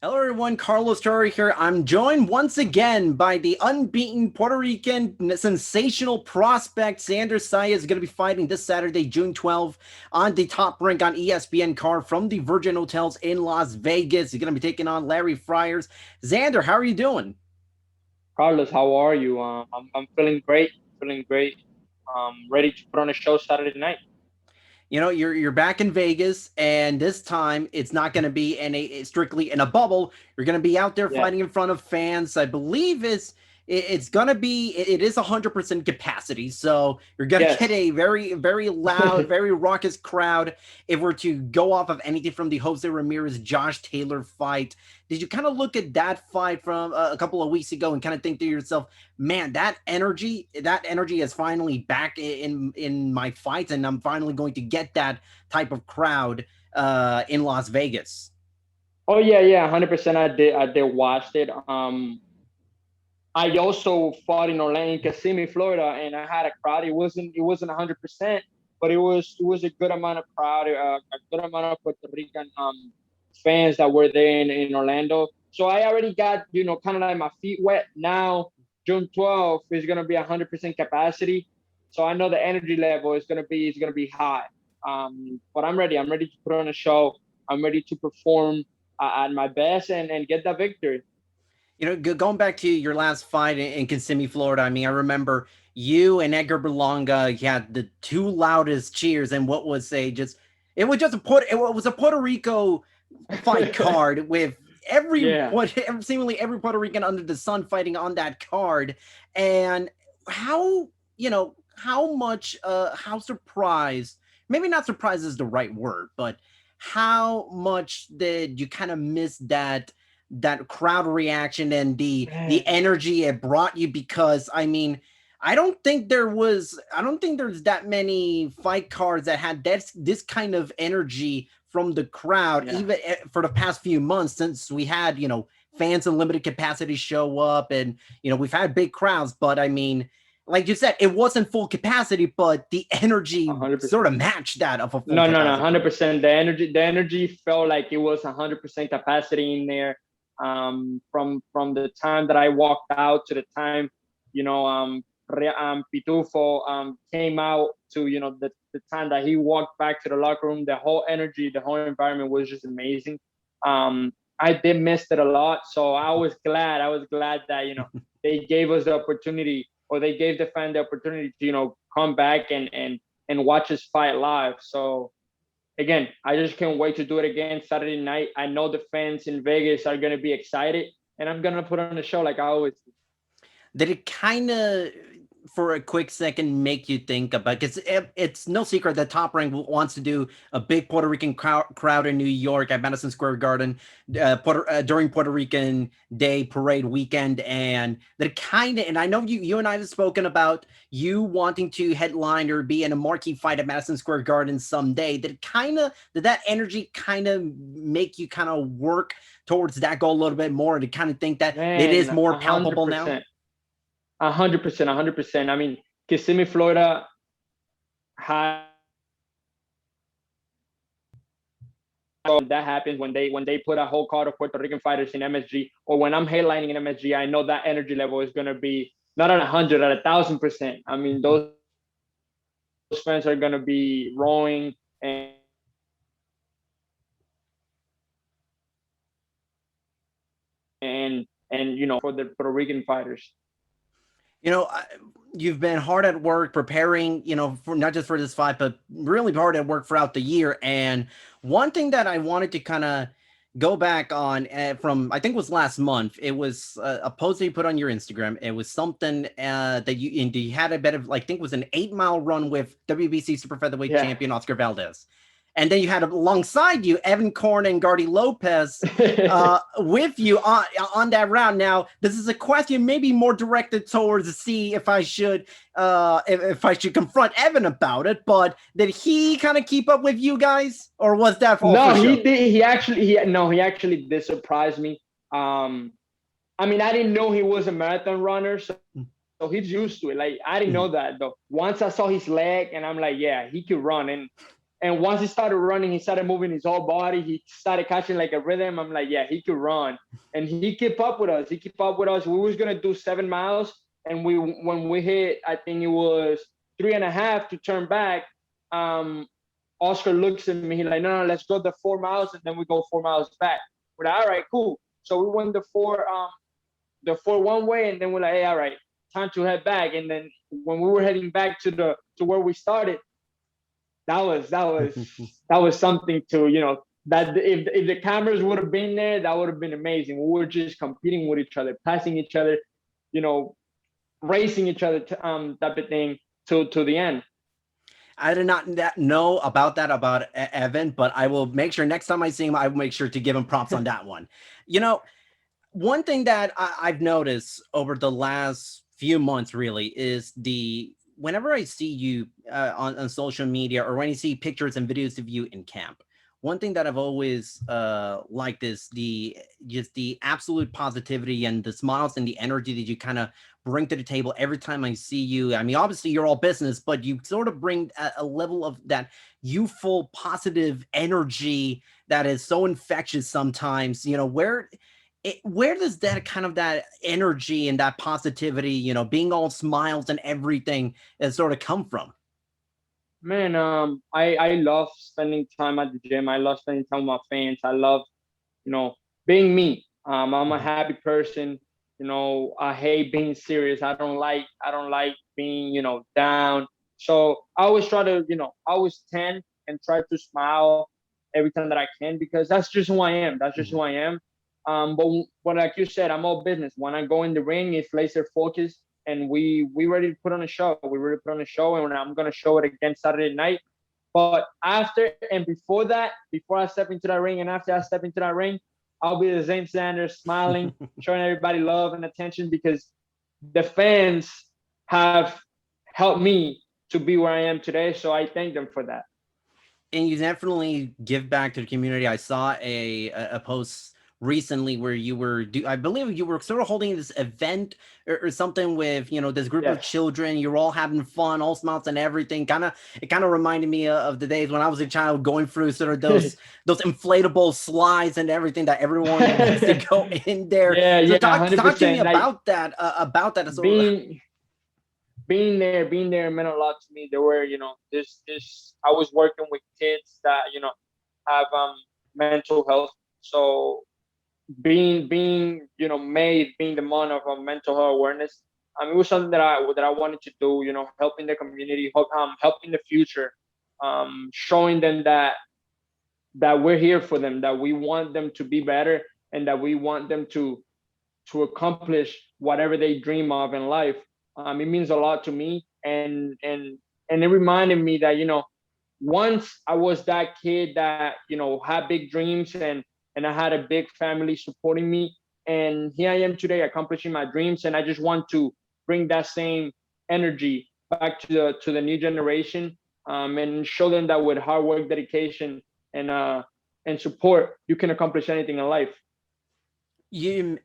Hello, everyone. Carlos Toro here. I'm joined once again by the unbeaten Puerto Rican sensational prospect Xander Zayas. Is going to be fighting this Saturday, June 12th, on the Top Rank on ESPN card from the Virgin Hotels in Las Vegas. He's going to be taking on Larry Friars. Xander, how are you doing? Carlos, how are you? I'm feeling great, feeling great. Ready to put on a show Saturday night. You're back in Vegas, and this time it's not going to be in a strictly in a bubble. You're going to be out there Yeah. fighting in front of fans. I believe it's going to be it is 100% capacity, so you're going to get Yes. a very loud, very raucous crowd. If we're to go off of anything from the Jose Ramirez Josh Taylor fight, did you kind of look at that fight from a couple of weeks ago and kind of think to yourself, man, that energy is finally back in my fights, and I'm finally going to get that type of crowd in Las Vegas. Oh yeah, 100%. I did watch it. I also fought in Orlando, in Kissimmee, Florida, and I had a crowd. It wasn't 100%, but it was a good amount of crowd, a good amount of Puerto Rican fans that were there in Orlando. So I already got kind of like my feet wet. Now June 12th is gonna be 100% capacity, so I know the energy level is gonna be high. But I'm ready. I'm ready to put on a show. I'm ready to perform at my best and get that victory. Going back to your last fight in Kissimmee, Florida. I mean, I remember you and Edgar Berlanga had the two loudest cheers, and what was a just it was just a it was a Puerto Rico fight card with Yeah. seemingly every Puerto Rican under the sun fighting on that card. And how much how surprised, maybe not surprised is the right word, but how much did you kind of miss that crowd reaction and the Man. energy it brought you? Because I mean, I don't think there's that many fight cards that had this kind of energy from the crowd, Yeah. even for the past few months, since we had fans in limited capacity show up, and we've had big crowds. But I mean, like you said, it wasn't full capacity, but the energy sort 100%. of matched that of a full No, capacity crowd. 100%. The energy felt like it was 100% capacity in there. From the time that I walked out to the time, you know, Pitufo came out to the time that he walked back to the locker room. The whole energy, the whole environment was just amazing. I did miss it a lot, so I was glad. I was glad that they gave us the opportunity, or they gave the fan the opportunity to come back and watch us fight live. So again, I just can't wait to do it again Saturday night. I know the fans in Vegas are gonna be excited, and I'm gonna put on a show like I always do. Did it kind of, for a quick second, make you think about, because it's no secret that Top Rank wants to do a big Puerto Rican crowd in New York at Madison Square Garden during Puerto Rican Day Parade weekend, and that kind of, and I know you and I have spoken about you wanting to headline or be in a marquee fight at Madison Square Garden someday. Did that energy kind of make you kind of work towards that goal a little bit more, to kind of think that it is Man, more a hundred palpable now? percent, 100%, 100%. I mean, Kissimmee, Florida had that happens when they put a whole card of Puerto Rican fighters in MSG, or when I'm headlining in MSG. I know that energy level is gonna be not at 100, at 1,000%. I mean, those fans are gonna be roaring for the Puerto Rican fighters. you know, you've been hard at work preparing, for not just for this fight, but really hard at work throughout the year. And one thing that I wanted to kind of go back on, from, I think it was last month. It was a post that you put on your Instagram. It was something that you had a bit of, like, I think it was an 8 mile run with WBC super featherweight Yeah. champion Oscar Valdez. And then you had alongside you Evan Korn and Gardy Lopez with you on that round. Now, this is a question maybe more directed towards to see if I should if I should confront Evan about it. But did he kind of keep up with you guys, or was that all for No, he show? did. He actually did surprise me. Um, I mean, I didn't know he was a marathon runner, so he's used to it. Like I didn't know that though. Once I saw his leg, and I'm like, yeah, he could run. And And once he started running, he started moving his whole body. He started catching like a rhythm. I'm like, yeah, he could run, and he kept up with us. He kept up with us. We was gonna do 7 miles, and when we hit, I think it was 3.5 to turn back. Um, Oscar looks at me. He's like, no, let's go the 4 miles, and then we go 4 miles back. We're like, all right, cool. So we went the four one way, and then we're like, hey, all right, time to head back. And then when we were heading back to where we started, that was something to, that if the cameras would have been there, that would have been amazing. We were just competing with each other, passing each other, you know, racing each other, type of thing to the end. I did not know about that about Evan, but I will make sure next time I see him, I will make sure to give him props on that one. You know, one thing that I've noticed over the last few months really is whenever I see you on social media or when you see pictures and videos of you in camp, one thing that I've always liked is the absolute positivity and the smiles and the energy that you kind of bring to the table every time I see you. I mean, obviously you're all business, but you sort of bring a level of that youthful, positive energy that is so infectious sometimes. Where does that kind of that energy and that positivity, being all smiles and everything, sort of come from? Man, I love spending time at the gym. I love spending time with my fans. I love, you know, being me. I'm a Mhm. happy person. I hate being serious. I don't like being, down. So I always try to, I always tend and try to smile every time that I can, because that's just who I am. That's just who Mhm. I am. But like you said, I'm all business. When I go in the ring, it's laser focused, and we ready to put on a show. We ready to put on a show, and I'm gonna show it again Saturday night. But after and before that, before I step into that ring and after I step into that ring, I'll be the same Xander, smiling, showing everybody love and attention, because the fans have helped me to be where I am today. So I thank them for that. And you definitely give back to the community. I saw a post recently where I believe you were sort of holding this event or something with this group of Yes. children. You're all having fun, all smiles and everything. It kind of reminded me of the days when I was a child, going through sort of those inflatable slides and everything that everyone wants to go in there. Yeah, So yeah, talk to me 100%. Like about that. About that. Sort of. being being there meant a lot to me. There were, this I was working with kids that, have mental health. So being the month of mental health awareness, it was something that I wanted to do. Helping the community, helping the future, showing them that we're here for them, that we want them to be better, and that we want them to accomplish whatever they dream of in life. It means a lot to me, and it reminded me that, once I was that kid that, had big dreams, and I had a big family supporting me, and here I am today accomplishing my dreams, and I just want to bring that same energy back to the new generation, and show them that with hard work, dedication, and support, you can accomplish anything in life. You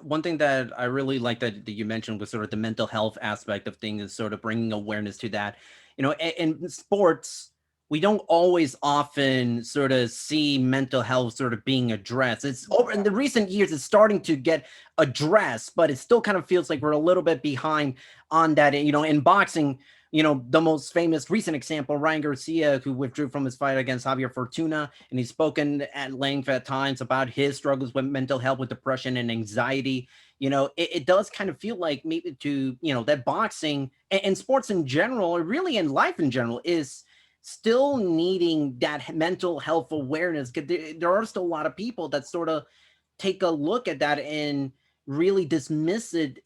one thing that I really like that you mentioned was sort of the mental health aspect of things, is sort of bringing awareness to that. In sports, we don't always often sort of see mental health sort of being addressed. It's over in the recent years, it's starting to get addressed, but it still kind of feels like we're a little bit behind on that. In boxing, the most famous recent example, Ryan Garcia, who withdrew from his fight against Javier Fortuna, and he's spoken at length at times about his struggles with mental health, with depression and anxiety. It does kind of feel like maybe that boxing and sports in general, or really in life in general, is still needing that mental health awareness, because there are still a lot of people that sort of take a look at that and really dismiss it,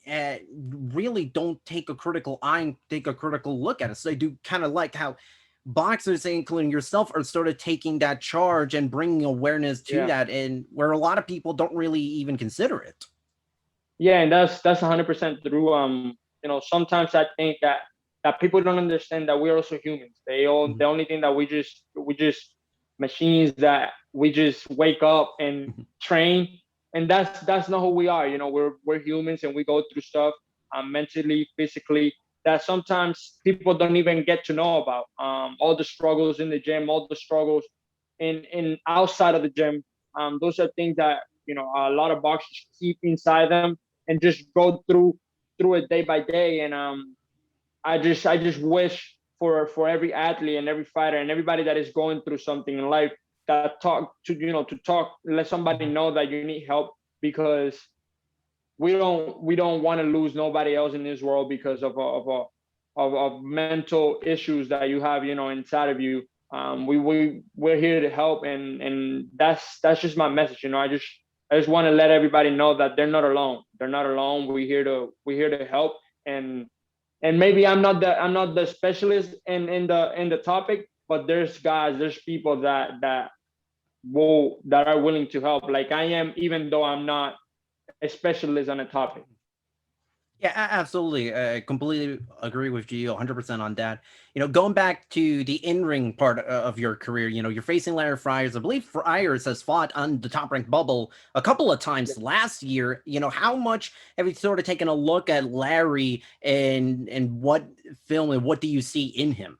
really don't take a critical eye and take a critical look at it. So I do kind of like how boxers, including yourself, are sort of taking that charge and bringing awareness to Yeah. that, and where a lot of people don't really even consider it. Yeah, and that's 100% true. Sometimes I think that people don't understand that we're also humans. The only thing that we just machines that we just wake up and train, and that's not who we are. We're humans, and we go through stuff, mentally, physically. that sometimes people don't even get to know about. All the struggles in the gym, all the struggles in outside of the gym. Those are things that a lot of boxers keep inside them and just go through it day by day. And I just wish for every athlete and every fighter and everybody that is going through something in life, that let somebody know that you need help, because we don't want to lose nobody else in this world because of mental issues that you have inside of you. We're here to help, and that's just my message. I just want to let everybody know that they're not alone. They're not alone. We're here to help. And maybe I'm not the specialist in the topic, but there's people that are willing to help, like I am, even though I'm not a specialist on a topic. Yeah, absolutely. I completely agree with you 100% on that. Going back to the in-ring part of your career, you're facing Larry Friars. I believe Friars has fought on the top ranked bubble a couple of times last year. How much have you sort of taken a look at Larry, and what film and what do you see in him?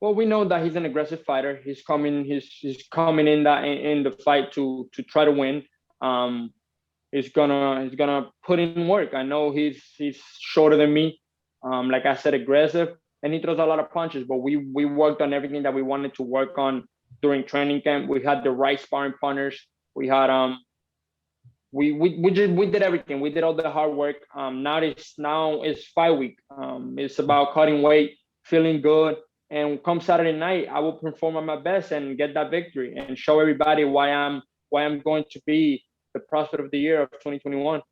Well, we know that he's an aggressive fighter. He's coming in the fight to try to win. Um, he's gonna put in work. I know he's shorter than me. Like I said, aggressive, and he throws a lot of punches. But we worked on everything that we wanted to work on during training camp. We had the right sparring partners. We had we did everything. We did all the hard work. Now it's fight week. It's about cutting weight, feeling good, and come Saturday night, I will perform at my best and get that victory and show everybody why I'm going to be the prospect of the year of 2021.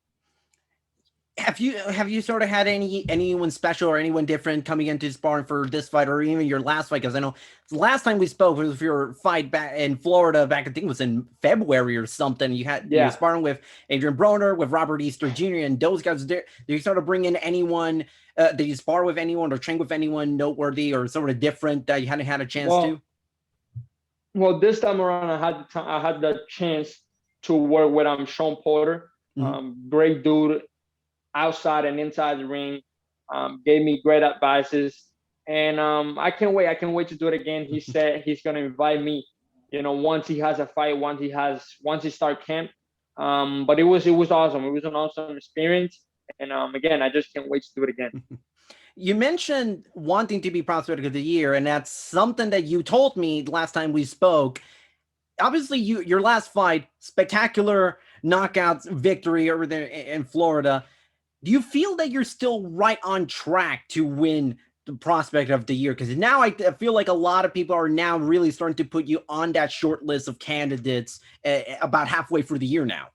Have you sort of had anyone special or anyone different coming into sparring for this fight, or even your last fight? Because I know the last time we spoke was your fight back in Florida, back I think it was in February or something. You're Yeah. sparring with Adrian Broner, with Robert Easter Jr., and those guys. Did you sort of bring in anyone? Did you spar with anyone or train with anyone noteworthy or sort of different that you hadn't had a chance to? Well, well, this time around, I had the chance to work with Sean Porter, Mhm. great dude, outside and inside the ring. Gave me great advices, and I can't wait. I can't wait to do it again. He said he's gonna invite me, once he has a fight, once he start camp. But it was awesome. It was an awesome experience, and again, I just can't wait to do it again. You mentioned wanting to be prospect of the year, and that's something that you told me last time we spoke. Obviously, your last fight, spectacular knockouts victory over there in Florida. Do you feel that you're still right on track to win the prospect of the year? Because now I feel like a lot of people are now really starting to put you on that short list of candidates about halfway through the year now.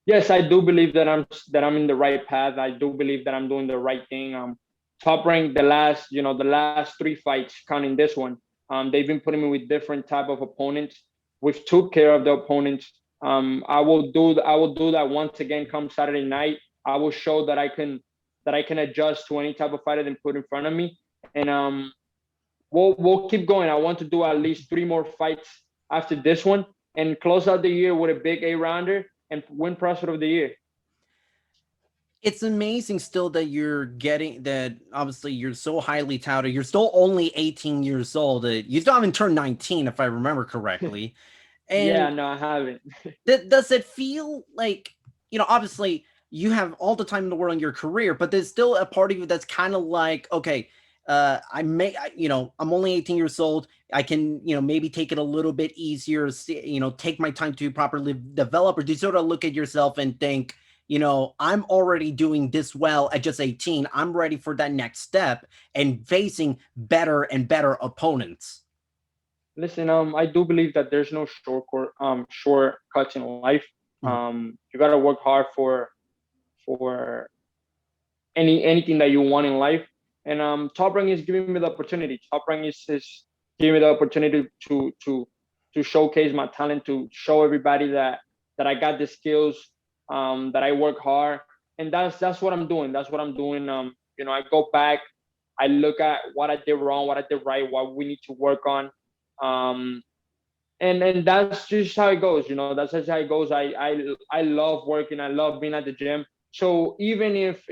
Yes, I do believe that I'm in the right path. I do believe that I'm doing the right thing. Top rank the last three fights, counting this one. They've been putting me with different type of opponents. We've took care of the opponents. I will do that once again come Saturday night. I will show that I can adjust to any type of fighter they put in front of me, and we'll keep going. I want to do at least three more fights after this one and close out the year with a big 8 rounder and win prospect of the year. It's amazing still that you're getting that. Obviously, you're so highly touted. You're still only 18 years old. You still haven't turned 19, if I remember correctly. Yeah, And no, I haven't. does it feel like, obviously you have all the time in the world in your career, but there's still a part of you that's kind of like, okay, I'm only 18 years old. I can, maybe take it a little bit easier, take my time to properly develop, or do you sort of look at yourself and think, I'm already doing this well at just 18. I'm ready for that next step and facing better and better opponents. Listen, I do believe that there's no shortcuts in life. Mhm. You gotta work hard for anything that you want in life. And Top Rank is giving me the opportunity. Top Rank is giving me the opportunity to showcase my talent, to show everybody that I got the skills, that I work hard, and that's what I'm doing. That's what I'm doing. I go back, I look at what I did wrong, what I did right, what we need to work on. Um, and that's just how it goes. That's just how it goes. I love working. I love being at the gym. So even if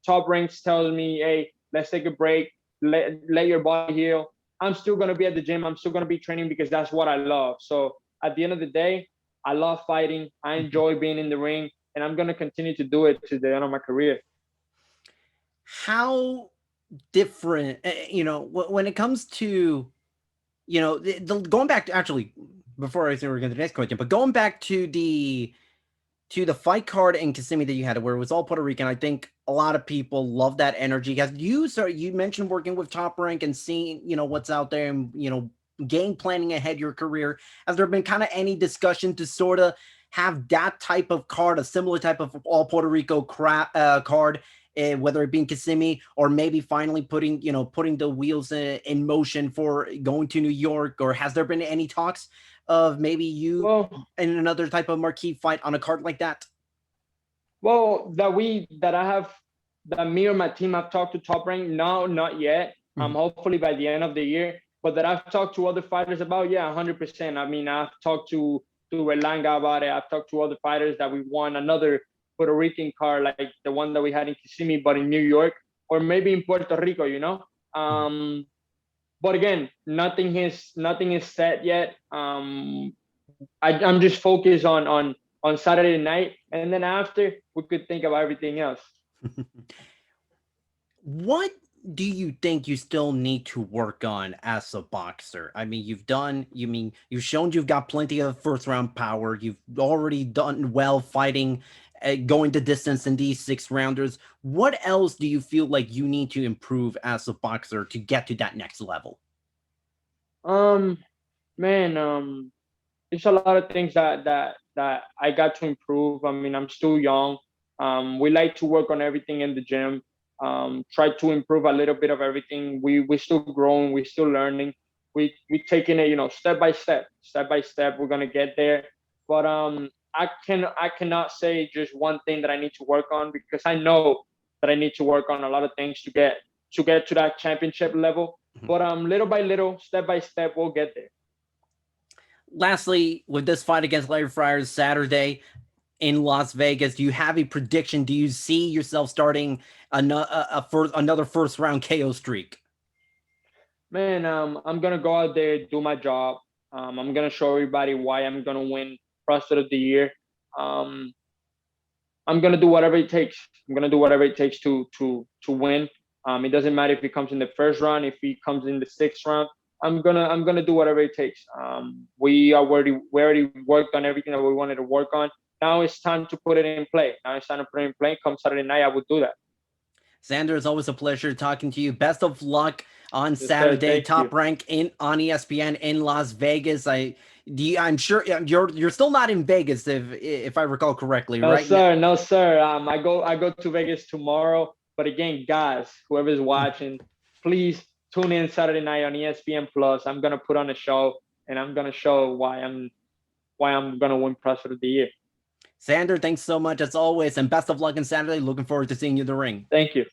Top Ranks tells me, hey, let's take a break, let your body heal. I'm still gonna be at the gym. I'm still gonna be training because that's what I love. So at the end of the day, I love fighting. I enjoy being in the ring, and I'm gonna continue to do it to the end of my career. How different, when it comes to, going back to, actually, before I say we're going to the next question, but going back to the fight card in Kissimmee that you had, where it was all Puerto Rican. I think a lot of people love that energy. Because you mentioned working with Top Rank and seeing, what's out there, and game planning ahead your career. Has there been kind of any discussion to sort of have that type of card, a similar type of all Puerto Rico card, whether it be in Kissimmee, or maybe finally putting the wheels in motion for going to New York? Or has there been any talks of maybe you Well, in another type of marquee fight on a card like that? well, that me or my team have talked to Top Rank. No, not yet. Mhm. Hopefully by the end of the year. But that I've talked to other fighters about, yeah, 100%. I mean, I've talked to Erlanga about it. I've talked to other fighters that we won another Puerto Rican card, like the one that we had in Kissimmee, but in New York, or maybe in Puerto Rico. But again, nothing is set yet. I'm just focused on Saturday night, and then after we could think about everything else. What do you think you still need to work on as a boxer? I mean, you've shown you've got plenty of first round power. You've already done well fighting, going the distance in these six rounders. What else do you feel like you need to improve as a boxer to get to that next level? Um, man, there's a lot of things that I got to improve. I mean, I'm still young. We like to work on everything in the gym. Try to improve a little bit of everything. We still growing. We're still learning. We taking it, step by step, step by step. We're gonna get there. But I cannot say just one thing that I need to work on, because I know that I need to work on a lot of things to get to that championship level. But little by little, step by step, we'll get there. Lastly, with this fight against Larry Friars Saturday in Las Vegas, do you have a prediction? Do you see yourself starting another first round KO streak? Man, I'm gonna go out there, do my job. I'm gonna show everybody why I'm gonna win Prospect of the Year. Um, I'm gonna do whatever it takes. I'm gonna do whatever it takes to win. It doesn't matter if he comes in the first round, if he comes in the sixth round. I'm gonna do whatever it takes. We already worked on everything that we wanted to work on. Now it's time to put it in play. Now it's time to put it in play. Come Saturday night, I would do that. Xander, it's always a pleasure talking to you. Best of luck on Yes, sir. Saturday. Thank you. Top rank in on ESPN in Las Vegas. I'm sure you're still not in Vegas, if I recall correctly, No, right? sir. No, sir. I go to Vegas tomorrow. But again, guys, whoever's watching, please tune in Saturday night on ESPN Plus. I'm gonna put on a show, and I'm gonna show why I'm gonna win President of the Year. Xander, thanks so much as always, and best of luck on Saturday. Looking forward to seeing you in the ring. Thank you.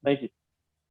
Thank you.